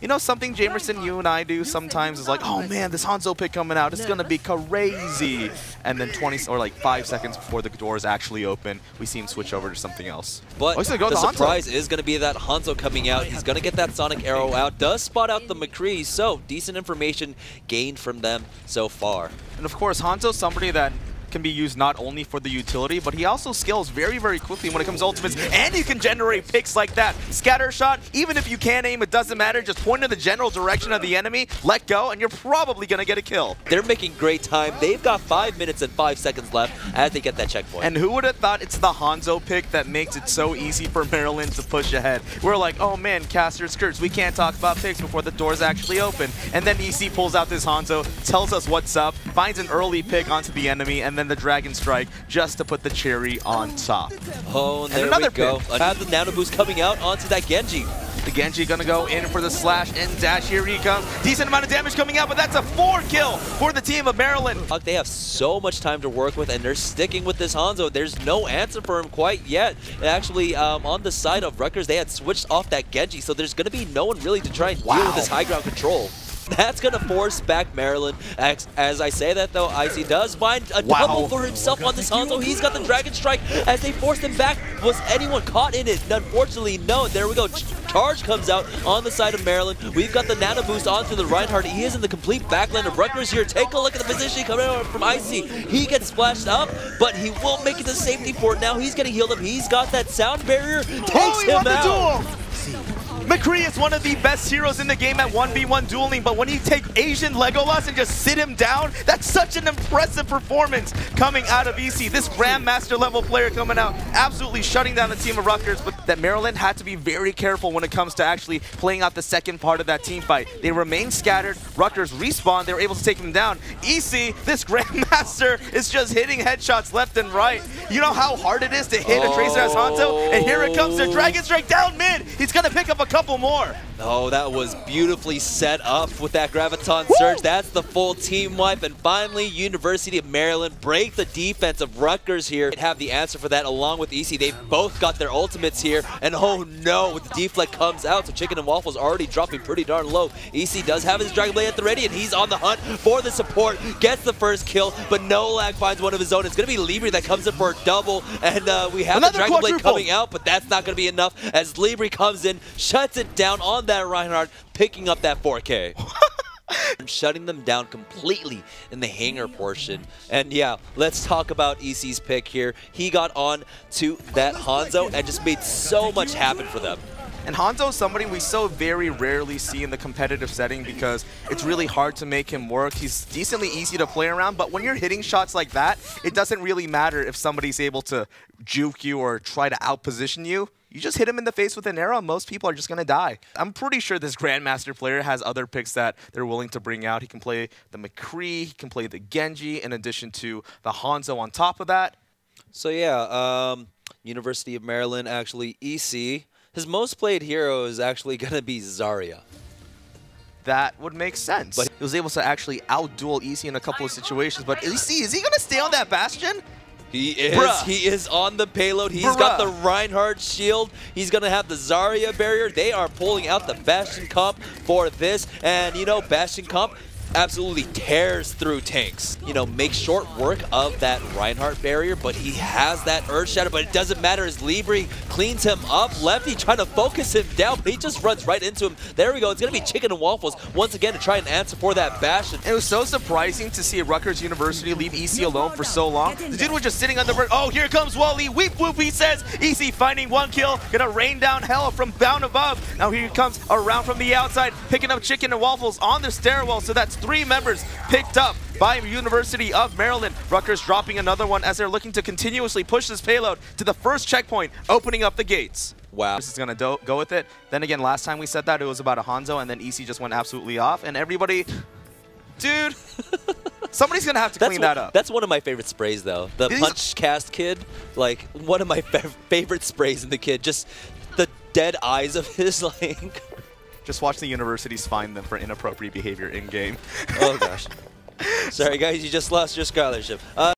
You know something, Jamerson, you and I do sometimes is like, oh man, this Hanzo pick coming out, it's gonna be crazy. And then 20 or like 5 seconds before the doors actually open, we see him switch over to something else. But the surprise is going to be that Hanzo coming out. He's going to get that Sonic Arrow out, does spot out the McCree, so decent information gained from them so far. And of course, Hanzo's somebody that can be used not only for the utility, but he also scales very, very quickly when it comes to ultimates, and you can generate picks like that. Scatter shot, even if you can't aim, it doesn't matter. Just point in the general direction of the enemy, let go, and you're probably going to get a kill. They're making great time. They've got 5 minutes and 5 seconds left as they get that checkpoint. And who would have thought it's the Hanzo pick that makes it so easy for Maryland to push ahead? We're like, oh man, caster skirts, we can't talk about picks before the doors actually open. And then EC pulls out this Hanzo, tells us what's up, finds an early pick onto the enemy, and then the Dragon Strike just to put the cherry on top. Oh, and there we go. Have the Nano Boost coming out onto that Genji. The Genji gonna go in for the slash and dash. Here he comes. Decent amount of damage coming out, but that's a 4 kill for the team of Maryland. They have so much time to work with, and they're sticking with this Hanzo. There's no answer for him quite yet. Actually, on the side of Rutgers, they had switched off that Genji, so there's gonna be no one really to try and deal with this high ground control. That's going to force back Maryland. As I say that, though, Icy does find a double for himself on this Hanzo. He's got the Dragon Strike as they forced him back. Was anyone caught in it? Unfortunately, no. There we go. Charge comes out on the side of Maryland. We've got the Nano Boost onto the Reinhardt. He is in the complete backline of Rutgers here. Take a look at the position coming out from Icy. He gets splashed up, but he won't make it to safety port. Now he's getting healed up. He's got that sound barrier. Takes him out. McCree is one of the best heroes in the game at 1v1 dueling, but when you take Asian Legolas and just sit him down, that's such an impressive performance coming out of EC. This Grandmaster level player coming out, absolutely shutting down the team of Rutgers, but that Maryland had to be very careful when it comes to actually playing out the second part of that team fight. They remain scattered, Rutgers respawn, they were able to take them down. EC, this Grandmaster, is just hitting headshots left and right. You know how hard it is to hit a Tracer as Hanzo? And here it comes, the Dragon Strike down mid. He's gonna pick up a couple more. Oh, that was beautifully set up with that Graviton Surge. That's the full team wipe. And finally, University of Maryland break the defense of Rutgers here and have the answer for that along with EC. They've both got their ultimates here. And oh no, the deflect comes out. So Chicken and Waffles already dropping pretty darn low. EC does have his Dragon Blade at the ready, and he's on the hunt for the support. Gets the first kill, but No Lag finds one of his own. It's going to be Libri that comes in for a double. And we have the Dragon Blade coming out, but that's not going to be enough as Libri comes in, shuts it down on that Reinhardt, picking up that 4K. Shutting them down completely in the hangar portion. And yeah, let's talk about EC's pick here. He got on to that Hanzo and just made so much happen for them. And Hanzo is somebody we so very rarely see in the competitive setting because it's really hard to make him work. He's decently easy to play around, but when you're hitting shots like that, it doesn't really matter if somebody's able to juke you or try to outposition you. You just hit him in the face with an arrow, most people are just going to die. I'm pretty sure this Grandmaster player has other picks that they're willing to bring out. He can play the McCree, he can play the Genji, in addition to the Hanzo on top of that. So yeah, University of Maryland, actually, EC. His most played hero is actually going to be Zarya. That would make sense. But he was able to actually outduel EC in a couple of situations. But EC, is he going to stay on that Bastion? He is. He is on the payload. He's got the Reinhardt shield. He's going to have the Zarya barrier. They are pulling out the Bastion comp for this. And, you know, Bastion comp absolutely tears through tanks. You know, makes short work of that Reinhardt barrier, but he has that Earth Shatter, but it doesn't matter as Libri cleans him up. Lefty trying to focus him down, but he just runs right into him. There we go. It's going to be Chicken and Waffles once again to try and answer for that Bastion. It was so surprising to see Rutgers University leave EC alone for so long. The dude was just sitting on the... Oh, here comes Wally. Weep whoop, he says. EC finding one kill. Gonna rain down hell from down above. Now here comes around from the outside, picking up Chicken and Waffles on the stairwell. So that's 3 members picked up by University of Maryland. Rutgers dropping another one as they're looking to continuously push this payload to the first checkpoint, opening up the gates. Wow. This is going to go with it. Then again, last time we said that, it was about a Hanzo, and then EC just went absolutely off, and everybody... Dude, somebody's going to have to clean that up. That's one of my favorite sprays, though. The Punch Cast Kid, like, one of my favorite sprays in the kid. Just the dead eyes of his, like... Just watch the universities find them for inappropriate behavior in-game. Oh, gosh. Sorry, guys, you just lost your scholarship.